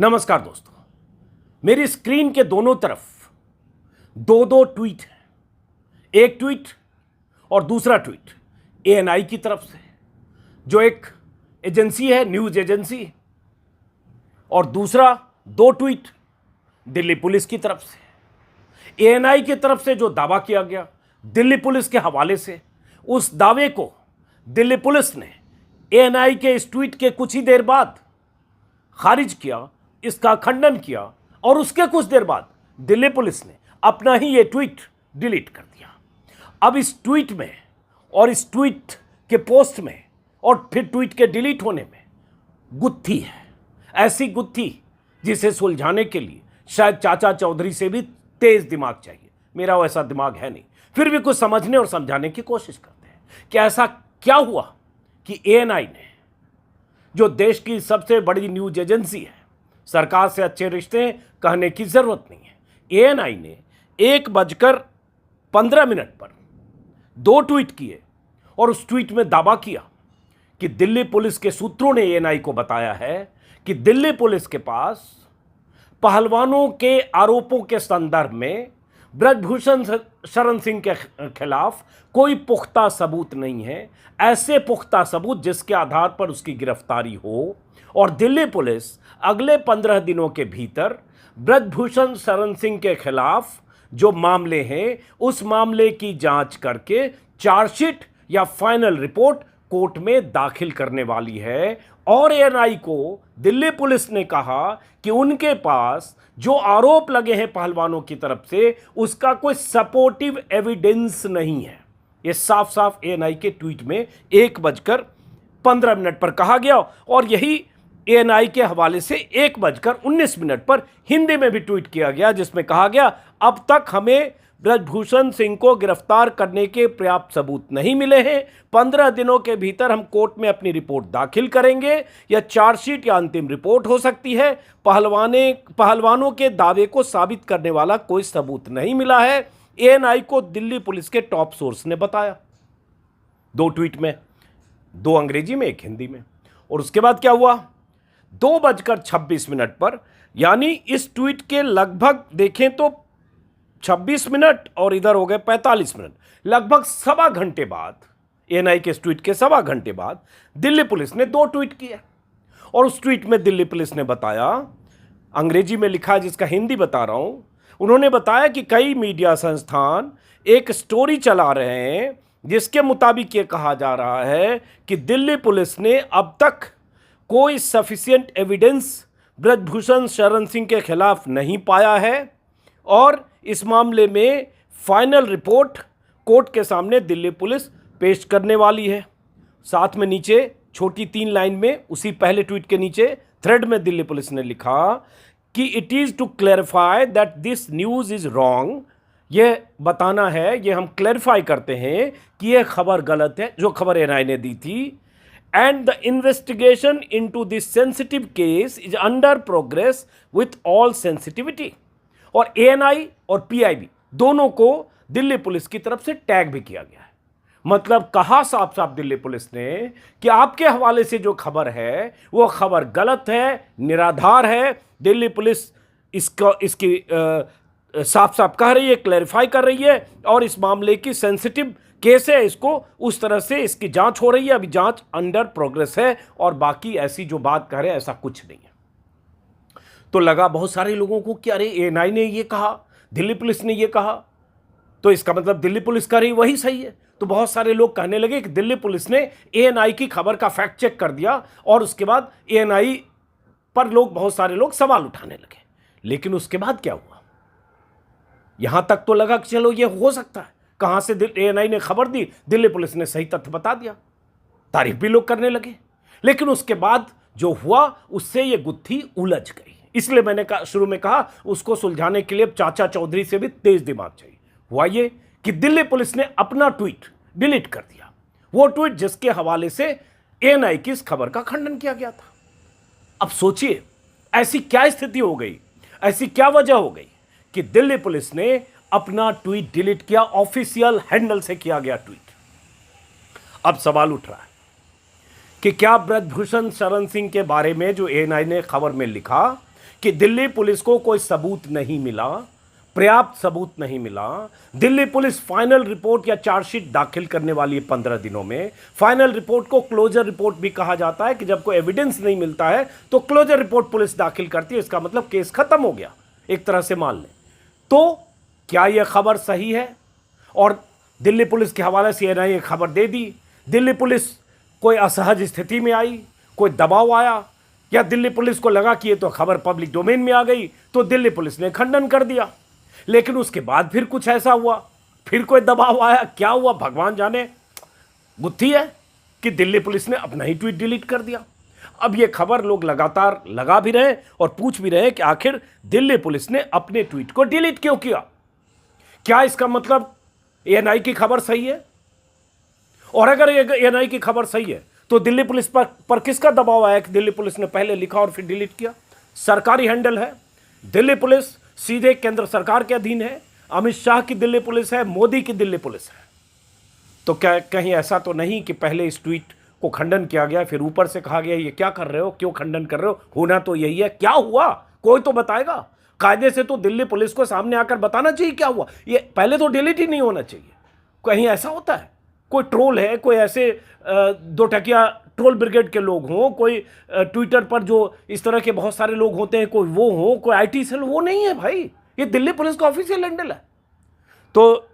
नमस्कार दोस्तों, मेरी स्क्रीन के दोनों तरफ दो दो ट्वीट हैं। एक ट्वीट और दूसरा ट्वीट एएनआई की तरफ से, जो एक एजेंसी है, न्यूज एजेंसी, और दूसरा दो ट्वीट दिल्ली पुलिस की तरफ से। एएनआई की तरफ से जो दावा किया गया दिल्ली पुलिस के हवाले से, उस दावे को दिल्ली पुलिस ने एएनआई के इस ट्वीट के कुछ ही देर बाद खारिज किया, इसका खंडन किया, और उसके कुछ देर बाद दिल्ली पुलिस ने अपना ही ये ट्वीट डिलीट कर दिया। अब इस ट्वीट में और इस ट्वीट के पोस्ट में और फिर ट्वीट के डिलीट होने में गुत्थी है, ऐसी गुत्थी जिसे सुलझाने के लिए शायद चाचा चौधरी से भी तेज दिमाग चाहिए। मेरा वैसा दिमाग है नहीं, फिर भी कुछ समझने और समझाने की कोशिश करते हैं कि ऐसा क्या हुआ कि एएनआई ने, जो देश की सबसे बड़ी न्यूज एजेंसी है, सरकार से अच्छे रिश्ते कहने की जरूरत नहीं है, एएनआई ने 1:15 पर दो ट्वीट किए और उस ट्वीट में दावा किया कि दिल्ली पुलिस के सूत्रों ने एएनआई को बताया है कि दिल्ली पुलिस के पास पहलवानों के आरोपों के संदर्भ में ब्रजभूषण शरण सिंह के खिलाफ कोई पुख्ता सबूत नहीं है, ऐसे पुख्ता सबूत जिसके आधार पर उसकी गिरफ्तारी हो, और दिल्ली पुलिस अगले 15 दिनों के भीतर ब्रजभूषण शरण सिंह के खिलाफ जो मामले हैं उस मामले की जांच करके चार्जशीट या फाइनल रिपोर्ट कोर्ट में दाखिल करने वाली है। और एएनआई को दिल्ली पुलिस ने कहा कि उनके पास जो आरोप लगे हैं पहलवानों की तरफ से, उसका कोई सपोर्टिव एविडेंस नहीं है। यह साफ साफ एएनआई के ट्वीट में 1:15 पर कहा गया, और यही एएनआई के हवाले से 1:19 पर हिंदी में भी ट्वीट किया गया, जिसमें कहा गया, अब तक हमें ब्रजभूषण सिंह को गिरफ्तार करने के पर्याप्त सबूत नहीं मिले हैं। 15 दिनों के भीतर हम कोर्ट में अपनी रिपोर्ट दाखिल करेंगे। यह चार्जशीट या अंतिम रिपोर्ट हो सकती है। पहलवानों के दावे को साबित करने वाला कोई सबूत नहीं मिला है, एएनआई को दिल्ली पुलिस के टॉप सोर्स ने बताया। दो ट्वीट में, दो अंग्रेजी में, एक हिंदी में। और उसके बाद क्या हुआ, 2:26 पर, यानी इस ट्वीट के लगभग देखें तो 26 मिनट और इधर हो गए 45 मिनट, लगभग सवा घंटे बाद, एएनआई के इस ट्वीट के सवा घंटे बाद दिल्ली पुलिस ने दो ट्वीट किए। और उस ट्वीट में दिल्ली पुलिस ने बताया, अंग्रेजी में लिखा है जिसका हिंदी बता रहा हूं, उन्होंने बताया कि कई मीडिया संस्थान एक स्टोरी चला रहे हैं जिसके मुताबिक ये कहा जा रहा है कि दिल्ली पुलिस ने अब तक कोई सफिशिएंट एविडेंस ब्रजभूषण शरण सिंह के खिलाफ नहीं पाया है, और इस मामले में फाइनल रिपोर्ट कोर्ट के सामने दिल्ली पुलिस पेश करने वाली है। साथ में नीचे छोटी 3 लाइन में, उसी पहले ट्वीट के नीचे थ्रेड में दिल्ली पुलिस ने लिखा कि it is to clarify that this news is wrong. यह बताना है, यह हम क्लैरिफाई करते हैं कि यह खबर गलत है, जो खबर एएनआई ने दी थी। And the investigation into this sensitive case is under progress with all sensitivity। और एएनआई और पीआईबी दोनों को दिल्ली पुलिस की तरफ से टैग भी किया गया है। मतलब कहा साफ साफ दिल्ली पुलिस ने कि आपके हवाले से जो खबर है वो खबर गलत है, निराधार है। दिल्ली पुलिस इसकी साफ साफ कह रही है, क्लैरिफाई कर रही है, और इस मामले की सेंसिटिव केस है, इसको उस तरह से इसकी जांच हो रही है, अभी जांच अंडर प्रोग्रेस है, और बाकी ऐसी जो बात कह रहे हैं ऐसा कुछ नहीं है। तो लगा बहुत सारे लोगों को कि अरे एएनआई ने ये कहा, दिल्ली पुलिस ने ये कहा, तो इसका मतलब दिल्ली पुलिस कह रही वही सही है। तो बहुत सारे लोग कहने लगे कि दिल्ली पुलिस ने एएनआई की खबर का फैक्ट चेक कर दिया, और उसके बाद एएनआई पर बहुत सारे लोग सवाल उठाने लगे। लेकिन उसके बाद क्या हुआ, यहां तक तो लगा कि चलो ये हो सकता है, कहां से एएनआई ने खबर दी, दिल्ली पुलिस ने सही तथ्य बता दिया, तारीफ भी लोग करने लगे। लेकिन उसके बाद जो हुआ उससे ये गुत्थी उलझ गई। इसलिए मैंने शुरू में कहा, उसको सुलझाने के लिए चाचा चौधरी से भी तेज दिमाग चाहिए। हुआ ये कि दिल्ली पुलिस ने अपना ट्वीट डिलीट कर दिया, वो ट्वीट जिसके हवाले से एएनआई की इस खबर का खंडन किया गया था। अब सोचिए ऐसी क्या स्थिति हो गई, ऐसी क्या वजह हो गई कि दिल्ली पुलिस ने अपना ट्वीट डिलीट किया, ऑफिशियल हैंडल से किया गया ट्वीट। अब सवाल उठ रहा है कि क्या ब्रजभूषण शरण सिंह के बारे में जो एएनआई ने खबर में लिखा, कि दिल्ली पुलिस को कोई सबूत नहीं मिला, पर्याप्त सबूत नहीं मिला। दिल्ली पुलिस फाइनल रिपोर्ट या चार्जशीट दाखिल करने वाली है 15 दिनों में। फाइनल रिपोर्ट को क्लोजर रिपोर्ट भी कहा जाता है कि जब कोई एविडेंस नहीं मिलता है तो क्लोजर रिपोर्ट पुलिस दाखिल करती है, इसका मतलब केस खत्म हो गया, एक तरह से मान लें। तो क्या यह खबर सही है? और दिल्ली पुलिस के हवाले से एएनआई ने खबर दे दी। दिल्ली पुलिस कोई असहज स्थिति में आई, कोई दबाव आया, या दिल्ली पुलिस को लगा कि ये तो खबर पब्लिक डोमेन में आ गई तो दिल्ली पुलिस ने खंडन कर दिया। लेकिन उसके बाद फिर कुछ ऐसा हुआ, फिर कोई दबाव आया, क्या हुआ भगवान जाने। गुत्थी है कि दिल्ली पुलिस ने अपना ही ट्वीट डिलीट कर दिया। अब ये खबर लोग लगातार लगा भी रहे और पूछ भी रहे कि आखिर दिल्ली पुलिस ने अपने ट्वीट को डिलीट क्यों किया। क्या इसका मतलब एएनआई की खबर सही है? और अगर एएनआई की खबर सही है तो दिल्ली पुलिस पर किसका दबाव आया कि दिल्ली पुलिस ने पहले लिखा और फिर डिलीट किया? सरकारी हैंडल है, दिल्ली पुलिस सीधे केंद्र सरकार के अधीन है, अमित शाह की दिल्ली पुलिस है, मोदी की दिल्ली पुलिस है। तो क्या कहीं ऐसा तो नहीं कि पहले इस ट्वीट को खंडन किया गया, फिर ऊपर से कहा गया ये क्या कर रहे हो, क्यों खंडन कर रहे हो? होना तो यही है। क्या हुआ कोई तो बताएगा। कायदे से तो दिल्ली पुलिस को सामने आकर बताना चाहिए क्या हुआ। ये पहले तो डिलीट ही नहीं होना चाहिए। कहीं ऐसा होता है? कोई ट्रोल है, कोई ऐसे दो टकिया ट्रोल ब्रिगेड के लोग हों, कोई ट्विटर पर जो इस तरह के बहुत सारे लोग होते हैं, कोई वो हो, कोई आईटी सेल, वो नहीं है भाई। ये दिल्ली पुलिस का ऑफिशियल हैंडल है। तो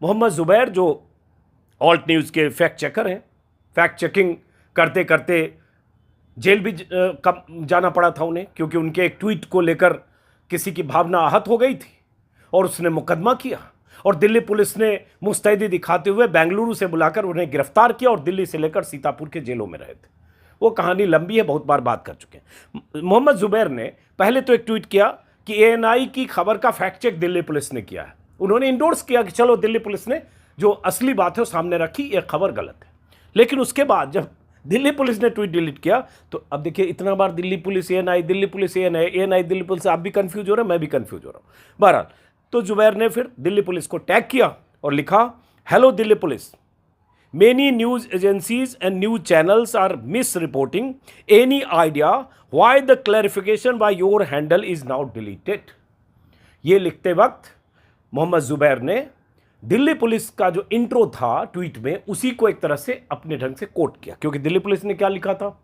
मोहम्मद जुबैर जो ऑल्ट न्यूज़ के फैक्ट चेकर हैं, फैक्ट चेकिंग करते करते जेल भी कब जाना पड़ा था उन्हें, क्योंकि उनके एक ट्वीट को लेकर किसी की भावना आहत हो गई थी और उसने मुकदमा किया और दिल्ली पुलिस ने मुस्तैदी दिखाते हुए बेंगलुरु से बुलाकर उन्हें गिरफ्तार किया और दिल्ली से लेकर सीतापुर के जेलों में रहे थे। वो कहानी लंबी है, बहुत बार बात कर चुके हैं। मोहम्मद जुबैर ने पहले तो एक ट्वीट किया कि एएनआई की खबर का फैक्ट चेक दिल्ली पुलिस ने किया है। उन्होंने इंडोर्स किया कि चलो दिल्ली पुलिस ने जो असली बात है वो सामने रखी, यह खबर गलत है। लेकिन उसके बाद जब दिल्ली पुलिस ने ट्वीट डिलीट किया तो अब देखिए इतना बार Delhi police ANI, Delhi police ANI, ANI Delhi police, आप भी कंफ्यूज हो रहे हैं, मैं भी कंफ्यूज हो रहा हूँ। बहरहाल तो जुबैर ने फिर दिल्ली पुलिस को टैग किया और लिखा, hello Delhi police, many news agencies and news channels are misreporting, any idea why the clarification by your handle is now deleted. ये लिखते वक्त मोहम्मद जुबैर ने दिल्ली पुलिस का जो इंट्रो था ट्वीट में, उसी को एक तरह से अपने ढंग से कोट किया। क्योंकि दिल्ली पुलिस ने क्या लिखा था,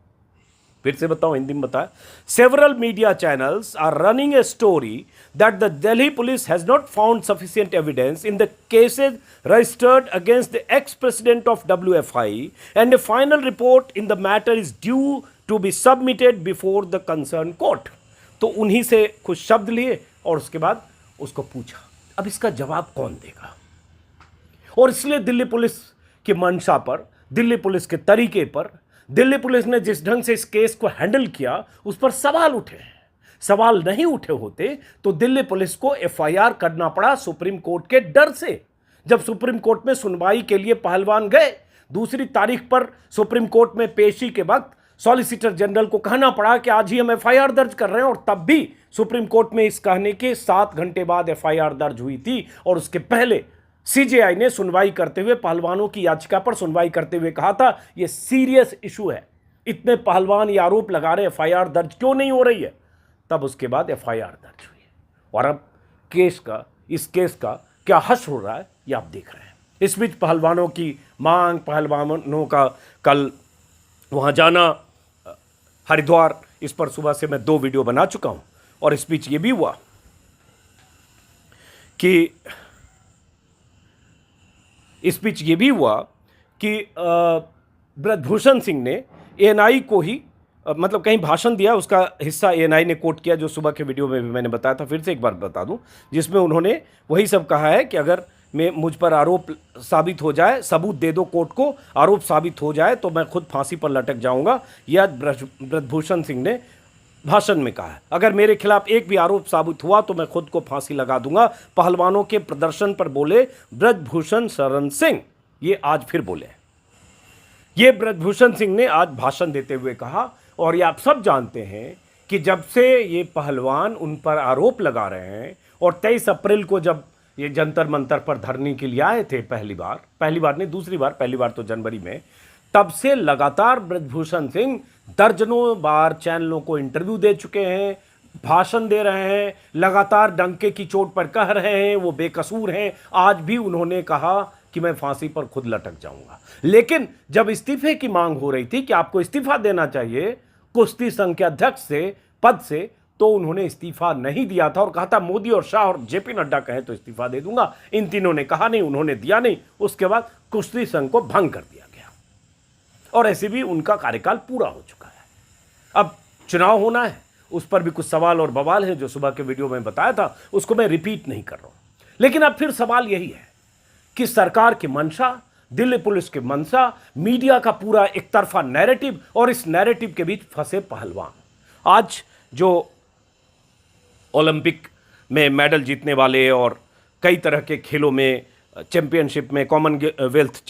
फिर से बताओ, हिंदी में बताया, several media channels are running a story that the Delhi police has not found sufficient evidence in the cases registered against the ex president of WFI and a final report in the matter is due to be submitted before the concern court. तो उन्हीं से कुछ शब्द लिए और उसके बाद उसको पूछा, अब इसका जवाब कौन देगा। और इसलिए दिल्ली पुलिस की मंशा पर, दिल्ली पुलिस के तरीके पर, दिल्ली पुलिस ने जिस ढंग से इस केस को हैंडल किया उस पर सवाल उठे। सवाल नहीं उठे होते तो दिल्ली पुलिस को एफआईआर करना पड़ा सुप्रीम कोर्ट के डर से। जब सुप्रीम कोर्ट में सुनवाई के लिए पहलवान गए, दूसरी तारीख पर सुप्रीम कोर्ट में पेशी के वक्त सॉलिसिटर जनरल को कहना पड़ा कि आज ही हम एफआईआर दर्ज कर रहे हैं, और तब भी सुप्रीम कोर्ट में इस कहने के 7 घंटे बाद एफआईआर दर्ज हुई थी। और उसके पहले सीजेआई ने सुनवाई करते हुए, पहलवानों की याचिका पर सुनवाई करते हुए कहा था यह सीरियस इशू है, इतने पहलवान ये आरोप लगा रहे, एफआईआर दर्ज क्यों नहीं हो रही है। तब उसके बाद एफआईआर दर्ज हुई और अब इस केस का क्या हश्र हो रहा है ये आप देख रहे हैं। इस बीच पहलवानों की मांग, पहलवानों का कल वहां जाना हरिद्वार, इस पर सुबह से मैं 2 वीडियो बना चुका हूं। और इस बीच ये भी हुआ कि ब्रजभूषण सिंह ने एएनआई को ही मतलब कहीं भाषण दिया, उसका हिस्सा एएनआई ने कोट किया, जो सुबह के वीडियो में भी मैंने बताया था, फिर से एक बार बता दूं, जिसमें उन्होंने वही सब कहा है कि अगर मुझ पर आरोप साबित हो जाए, सबूत दे दो कोर्ट को, आरोप साबित हो जाए तो मैं खुद फांसी पर लटक जाऊंगा। यह ब्रजभूषण सिंह ने भाषण में कहा है। अगर मेरे खिलाफ एक भी आरोप साबित हुआ तो मैं खुद को फांसी लगा दूंगा। पहलवानों के प्रदर्शन पर बोले ब्रजभूषण शरण सिंह, ये आज फिर बोले। ये ब्रजभूषण सिंह ने आज भाषण देते हुए कहा, और ये आप सब जानते हैं कि जब से ये पहलवान उन पर आरोप लगा रहे हैं और 23 अप्रैल को जब ये जंतर मंतर पर धरने के लिए आए थे, पहली बार नहीं, दूसरी बार, पहली बार तो जनवरी में, तब से लगातार ब्रजभूषण सिंह दर्जनों बार चैनलों को इंटरव्यू दे चुके हैं, भाषण दे रहे हैं, लगातार डंके की चोट पर कह रहे हैं वो बेकसूर हैं। आज भी उन्होंने कहा कि मैं फांसी पर खुद लटक जाऊंगा। लेकिन जब इस्तीफे की मांग हो रही थी कि आपको इस्तीफा देना चाहिए कुश्ती संघ के अध्यक्ष से, पद से, तो उन्होंने इस्तीफा नहीं दिया था और कहा था मोदी और शाह और जेपी नड्डा कहें तो इस्तीफा दे दूंगा। इन तीनों ने कहा नहीं, उन्होंने दिया नहीं। उसके बाद कुश्ती संघ को भंग कर दिया गया और ऐसे भी उनका कार्यकाल पूरा हो चुका है। अब चुनाव होना है, उस पर भी कुछ सवाल और बवाल है जो सुबह के वीडियो में बताया था, उसको मैं रिपीट नहीं कर रहा हूं। लेकिन अब फिर सवाल यही है कि सरकार की मंशा, दिल्ली पुलिस की मंशा, मीडिया का पूरा एक तरफा नैरेटिव और इस नैरेटिव के बीच फंसे पहलवान। आज जो ओलंपिक में मेडल जीतने वाले और कई तरह के खेलों में, चैंपियनशिप में, कॉमनवेल्थ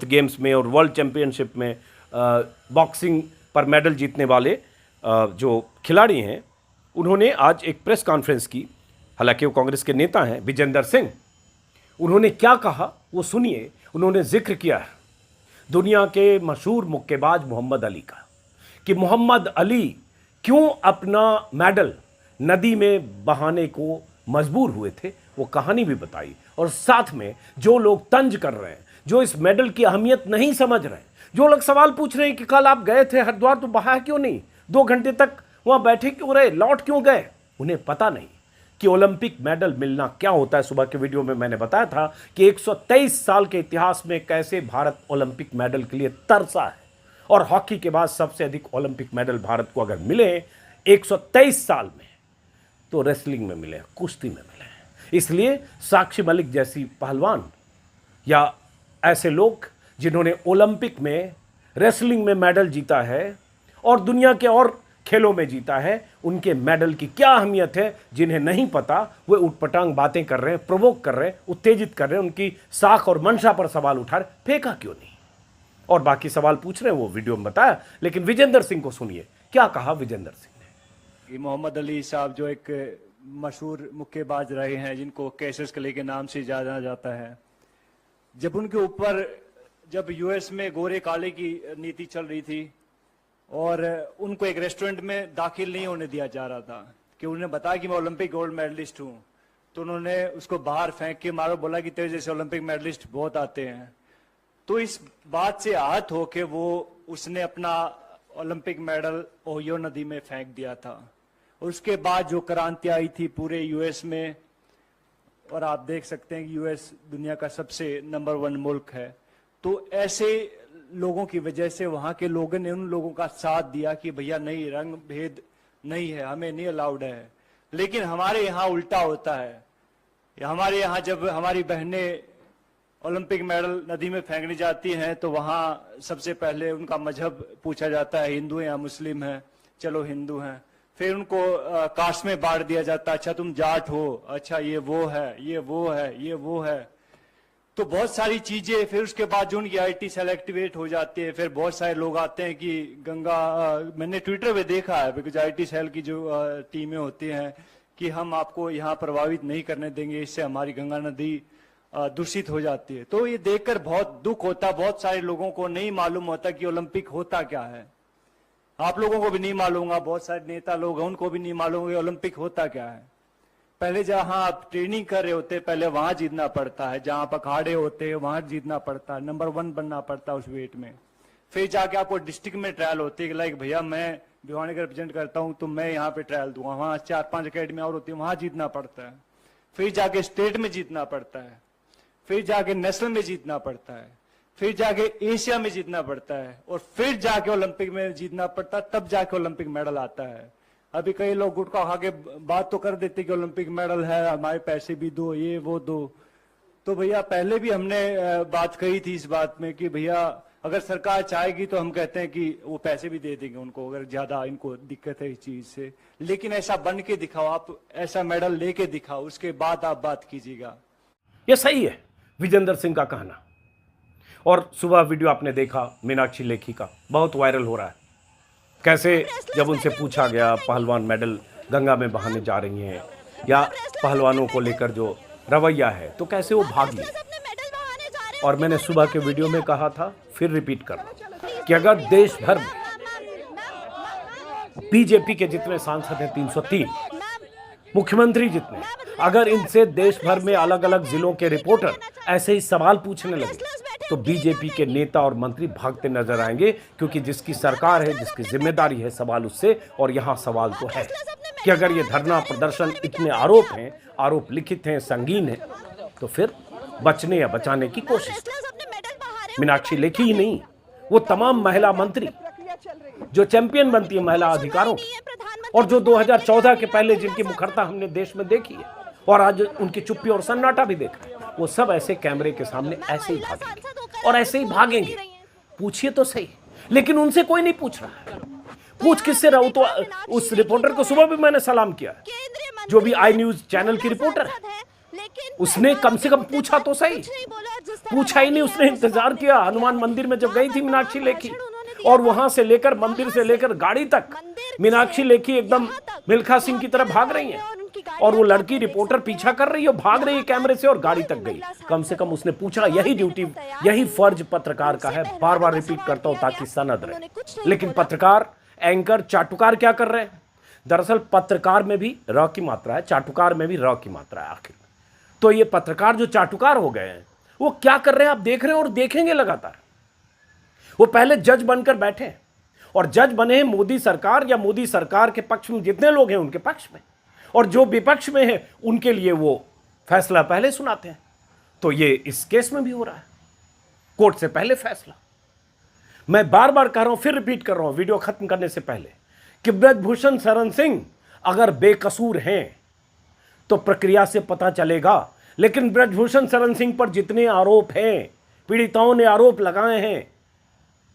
गेम्स में और वर्ल्ड चैंपियनशिप में बॉक्सिंग पर मेडल जीतने वाले जो खिलाड़ी हैं, उन्होंने आज एक प्रेस कॉन्फ्रेंस की। हालांकि वो कांग्रेस के नेता हैं, विजेंदर सिंह। उन्होंने क्या कहा वो सुनिए। उन्होंने जिक्र किया है दुनिया के मशहूर मुक्केबाज मोहम्मद अली का, कि मोहम्मद अली क्यों अपना मेडल नदी में बहाने को मजबूर हुए थे, वो कहानी भी बताई। और साथ में जो लोग तंज कर रहे हैं, जो इस मेडल की अहमियत नहीं समझ रहे हैं, जो लोग सवाल पूछ रहे हैं कि कल आप गए थे हरिद्वार तो बहाया क्यों नहीं, 2 घंटे तक वहां बैठे क्यों रहे, लौट क्यों गए, उन्हें पता नहीं कि ओलंपिक मेडल मिलना क्या होता है। सुबह के वीडियो में मैंने बताया था कि 123 साल के इतिहास में कैसे भारत ओलंपिक मेडल के लिए तरसा है और हॉकी के बाद सबसे अधिक ओलंपिक मेडल भारत को अगर मिले 123 साल में, तो रेसलिंग में मिले, कुश्ती में मिले। इसलिए साक्षी मलिक जैसी पहलवान या ऐसे लोग जिन्होंने ओलंपिक में, रेसलिंग में मेडल जीता है और दुनिया के और खेलों में जीता है, उनके मेडल की क्या अहमियत है, जिन्हें नहीं पता वे उटपटांग बातें कर रहे हैं, प्रोवोक कर रहे हैं, उत्तेजित कर रहे हैं, उनकी साख और मंशा पर सवाल उठा रहे, फेंका क्यों नहीं, और बाकी सवाल पूछ रहे हैं। वो वीडियो में बताया। लेकिन विजेंदर सिंह को सुनिए क्या कहा विजेंदर सिंह ने। मोहम्मद अली साहब जो एक मशहूर मुक्केबाज रहे हैं, जिनको कैसियस क्ले के नाम से जाना जाता है, जब उनके ऊपर जब यूएस में गोरे काले की नीति चल रही थी और उनको एक रेस्टोरेंट में दाखिल नहीं होने दिया जा रहा था कि उन्हें बताया कि मैं ओलंपिक गोल्ड मेडलिस्ट हूं, तो उन्होंने उसको बाहर फेंक के मारो, बोला कि तेरे जैसे ओलंपिक मेडलिस्ट बहुत आते हैं। तो इस बात से आहत होके उसने अपना ओलंपिक मेडल ओहियो नदी में फेंक दिया था। और उसके बाद जो क्रांति आई थी पूरे यूएस में, और आप देख सकते हैं कि यूएस दुनिया का सबसे नंबर 1 मुल्क है, तो ऐसे लोगों की वजह से वहां के लोगों ने उन लोगों का साथ दिया कि भैया नहीं, रंग भेद नहीं है, हमें नहीं अलाउड है। लेकिन हमारे यहाँ उल्टा होता है। हमारे यहाँ जब हमारी बहनें ओलंपिक मेडल नदी में फेंकने जाती हैं तो वहां सबसे पहले उनका मजहब पूछा जाता है, हिंदू हैं या मुस्लिम हैं, चलो हिंदू हैं। फिर उनको कास्ट में बांट दिया जाता है, अच्छा तुम जाट हो, अच्छा ये वो है, ये वो है, ये वो है। तो बहुत सारी चीजें। फिर उसके बाद जो उनकी आईटी सेल एक्टिवेट हो जाती है, फिर बहुत सारे लोग आते हैं कि गंगा, मैंने ट्विटर पे देखा है बिकॉज आईटी सेल की जो टीमें होती हैं कि हम आपको यहाँ प्रभावित नहीं करने देंगे, इससे हमारी गंगा नदी दूषित हो जाती है। तो ये देखकर बहुत दुख होता। बहुत सारे लोगों को नहीं मालूम होता कि ओलंपिक होता क्या है। आप लोगों को भी नहीं मालूम होगा, बहुत सारे नेता लोग हैं उनको भी नहीं मालूम होगा ओलंपिक होता क्या है। पहले जहां आप ट्रेनिंग कर रहे होते पहले वहां जीतना पड़ता है, जहां आप अखाड़े होते हैं वहां जीतना पड़ता है, नंबर 1 बनना पड़ता है उस वेट में। फिर जाके आपको डिस्ट्रिक्ट में ट्रायल होती है कि लाइक भैया मैं भिवानी का रिप्रेजेंट करता हूं तो मैं यहाँ पे ट्रायल दूंगा, वहां 4-5 अकेडमी और होती है, वहां जीतना पड़ता है। फिर जाके स्टेट में जीतना पड़ता है, फिर जाके नेशनल में जीतना पड़ता है, फिर जाके एशिया में जीतना पड़ता है, और फिर जाके ओलंपिक में जीतना पड़ता है, तब जाके ओलंपिक मेडल आता है। अभी कई लोग गुटखा खा के बात तो कर देते कि ओलंपिक मेडल है, हमारे पैसे भी दो, ये वो दो। तो भैया पहले भी हमने बात कही थी इस बात में कि भैया अगर सरकार चाहेगी तो हम कहते हैं कि वो पैसे भी दे देंगे उनको, अगर ज्यादा इनको दिक्कत है इस चीज से। लेकिन ऐसा बन के दिखाओ, आप ऐसा मेडल लेके दिखाओ, उसके बाद आप बात कीजिएगा। ये सही है विजेंदर सिंह का कहना। और सुबह वीडियो आपने देखा मीनाक्षी लेखी का, बहुत वायरल हो रहा है। कैसे जब उनसे पूछा गया पहलवान मेडल गंगा में बहाने जा रही हैं या पहलवानों को लेकर जो रवैया है, तो कैसे वो भाग लिए। और मैंने सुबह के वीडियो में कहा था, फिर रिपीट कर रहा हूं कि अगर देश भर में बीजेपी के जितने सांसद हैं 303, मुख्यमंत्री जितने, अगर इनसे देश भर में अलग अलग जिलों के रिपोर्टर ऐसे ही सवाल पूछने लगे तो बीजेपी के नेता और मंत्री भागते नजर आएंगे, क्योंकि जिसकी सरकार है, जिसकी जिम्मेदारी है, सवाल उससे। और यहां सवाल तो है कि अगर ये धरना प्रदर्शन, इतने आरोप हैं, आरोप लिखित हैं, संगीन है, तो फिर बचने या बचाने की कोशिश। मीनाक्षी लेखी ही नहीं, वो तमाम महिला मंत्री जो चैंपियन बनती है महिला अधिकारों की, और जो 2014 के पहले जिनकी मुखरता हमने देश में देखी है और आज उनकी चुप्पी और सन्नाटा भी देखा है, वो सब ऐसे कैमरे के सामने ऐसे ही भागेंगे और ऐसे ही भागेंगे। पूछिए तो सही, लेकिन उनसे कोई नहीं पूछ रहा है। पूछ किससे रहा? तो उस रिपोर्टर को सुबह भी मैंने सलाम किया, जो भी आई न्यूज चैनल की रिपोर्टर है, उसने कम से कम पूछा तो सही। पूछा ही नहीं, उसने इंतजार किया। हनुमान मंदिर में जब गई थी मीनाक्षी लेखी, और वहां से लेकर मंदिर से लेकर गाड़ी तक मीनाक्षी लेखी एकदम मिल्खा सिंह की तरह भाग रही है, और वो लड़की रिपोर्टर पीछा कर रही है, भाग रही है कैमरे से और गाड़ी तक गई। कम से कम उसने पूछा। यही ड्यूटी, यही फर्ज पत्रकार का है। बार बार रिपीट करता हूं ताकि सनद रहे। लेकिन पत्रकार, एंकर, चाटुकार क्या कर रहे हैं? दरअसल पत्रकार में भी र की मात्रा है, चाटुकार में भी र की मात्रा है आखिर। तो ये पत्रकार जो चाटुकार हो गए हैं, वो क्या कर रहे हैं आप देख रहे हैं और देखेंगे लगातार। वो पहले जज बनकर बैठे, और जज बने हैं मोदी सरकार या मोदी सरकार के पक्ष में जितने लोग हैं उनके पक्ष में, और जो विपक्ष में है उनके लिए वो फैसला पहले सुनाते हैं। तो ये इस केस में भी हो रहा है, कोर्ट से पहले फैसला। मैं बार बार कह रहा हूं, फिर रिपीट कर रहा हूं वीडियो खत्म करने से पहले, कि ब्रजभूषण शरण सिंह अगर बेकसूर हैं तो प्रक्रिया से पता चलेगा। लेकिन ब्रजभूषण शरण सिंह पर जितने आरोप हैं, पीड़िताओं ने आरोप लगाए हैं,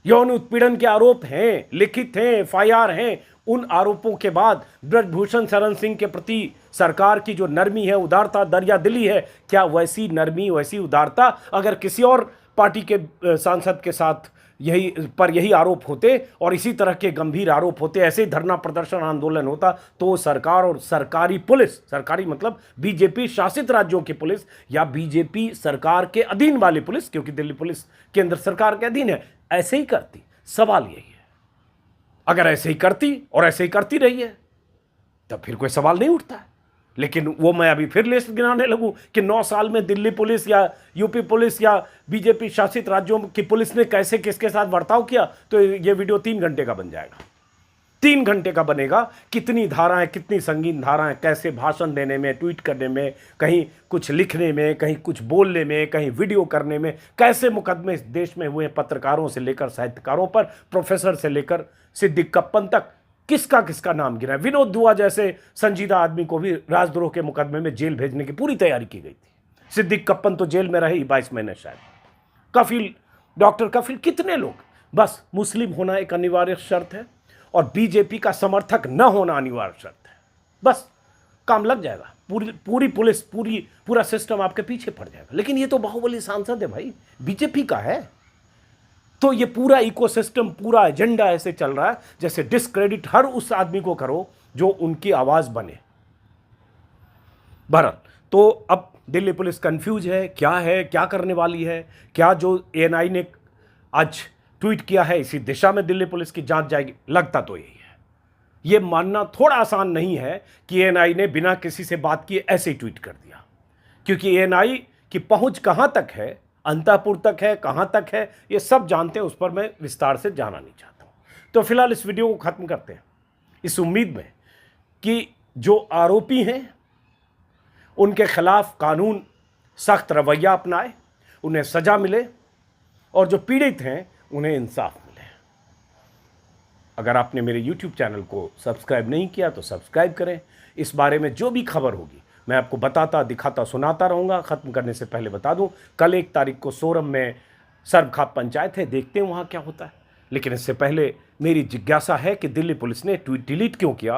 यौन उत्पीड़न के आरोप हैं, लिखित हैं, FIR हैं, उन आरोपों के बाद ब्रजभूषण शरण सिंह के प्रति सरकार की जो नरमी है, उदारता, दरिया दिली है, क्या वैसी नरमी, वैसी उदारता अगर किसी और पार्टी के सांसद के साथ यही आरोप होते और इसी तरह के गंभीर आरोप होते, ऐसे ही धरना प्रदर्शन आंदोलन होता, तो सरकार और सरकारी पुलिस, सरकारी मतलब बीजेपी शासित राज्यों की पुलिस या बीजेपी सरकार के अधीन वाली पुलिस, क्योंकि दिल्ली पुलिस केंद्र सरकार के अधीन है, ऐसे ही करती। सवाल यही है, अगर ऐसे ही करती और ऐसे ही करती रही है तब फिर कोई सवाल नहीं उठता है। लेकिन वो मैं अभी फिर लिस्ट गिनाने लगूं कि 9 साल में दिल्ली पुलिस या यूपी पुलिस या बीजेपी शासित राज्यों की पुलिस ने कैसे किसके साथ बर्ताव किया, तो ये वीडियो 3 घंटे का बन जाएगा। 3 घंटे का बनेगा। कितनी धाराएं, कितनी संगीन धाराएं, कैसे भाषण देने में, ट्वीट करने में, कहीं कुछ लिखने में, कहीं कुछ बोलने में, कहीं वीडियो करने में, कैसे मुकदमे इस देश में हुए, पत्रकारों से लेकर साहित्यकारों पर, प्रोफेसर से लेकर सिद्दीक कप्पन तक, किसका किसका नाम गिरा है। विनोद दुआ जैसे संजीदा आदमी को भी राजद्रोह के मुकदमे में जेल भेजने की पूरी तैयारी की गई थी। सिद्दीक कप्पन तो जेल में रहे ही 22 महीने शायद। कफील, डॉक्टर कफील, कितने लोग। बस मुस्लिम होना एक अनिवार्य शर्त है और बीजेपी का समर्थक न होना अनिवार्य शर्त है। बस काम लग जाएगा, पूरी पुलिस, पूरा सिस्टम आपके पीछे पड़ जाएगा। लेकिन ये तो बाहुबली सांसद है भाई, बीजेपी का है। तो ये पूरा इकोसिस्टम, पूरा एजेंडा ऐसे चल रहा है जैसे डिस्क्रेडिट हर उस आदमी को करो जो उनकी आवाज बने। बहरहाल, तो अब दिल्ली पुलिस कंफ्यूज है, क्या करने वाली है, क्या जो ANI ने आज ट्वीट किया है इसी दिशा में दिल्ली पुलिस की जांच जाएगी। लगता तो यही है। ये मानना थोड़ा आसान नहीं है कि ANI ने बिना किसी से बात किए ऐसे ही ट्वीट कर दिया, क्योंकि ANI की पहुंच कहां तक है, अंतःपुर तक है, कहां तक है, ये सब जानते हैं। उस पर मैं विस्तार से जाना नहीं चाहता हूं। तो फिलहाल इस वीडियो को खत्म करते हैं इस उम्मीद में कि जो आरोपी हैं उनके खिलाफ कानून सख्त रवैया अपनाए, उन्हें सजा मिले, और जो पीड़ित हैं उन्हें इंसाफ मिले। अगर आपने मेरे YouTube चैनल को सब्सक्राइब नहीं किया तो सब्सक्राइब करें। इस बारे में जो भी खबर होगी मैं आपको बताता, दिखाता, सुनाता रहूँगा। ख़त्म करने से पहले बता दूं, कल 1 तारीख को सोरम में सर्वखाप पंचायत है, देखते हैं वहाँ क्या होता है। लेकिन इससे पहले मेरी जिज्ञासा है कि दिल्ली पुलिस ने ट्वीट डिलीट क्यों किया।